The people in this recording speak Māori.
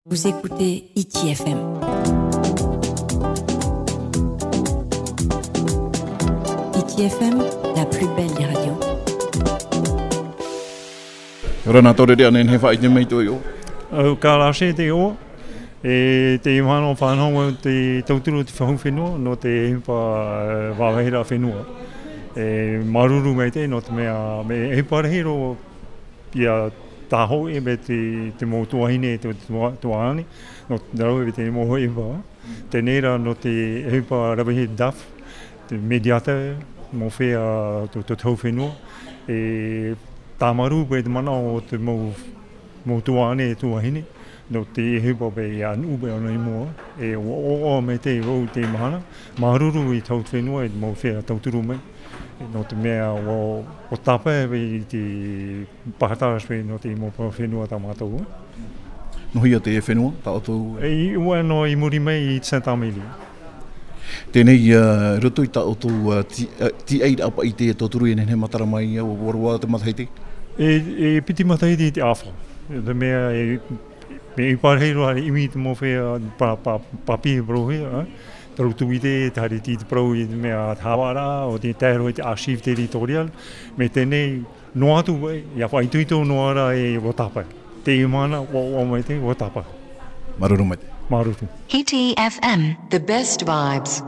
Vous écoutez ITFM. ITFM, la plus belle des radios. Renato de Diane heeft uit de meto. Kalashi te o e te mano whanonga te tauturu te whahunwhenua no te pa wawahira whenua e maruru mei te no te mea me e parahiro ia taho e me te mō tuahine te tuahani no te rau e te mō e pa te nera no te e pa rawahi daf te mediata mō whea te tau whenua e tamaru pe te mana o te mō tuahane e tuahine no te hepa pe an ube ana i mua e o me te rau te mahana maruru i tau whenua e mō whea tauturu mei no te mea o tapa e te pahataras pe no te mō whenua ta mātou. No hia te whenua, ta o tō? E ua no i muri mei i Saint-Amélie. Tēnei rutu i ta o tō ti eira apa i te tōturu e nene matara mai o warua te mataheiti? E piti mataheiti te awha. Te mea me i parheiro hari imi te mō whea papi brohe, tarutu i te tari ti te prau i te mea hawara o te tēro i te archive territorial me tēnei no atu ia whaituito no ara e wotapa. Te imana o mai te wotapa. Maruru mai te. Maruru. ITFM, the best vibes.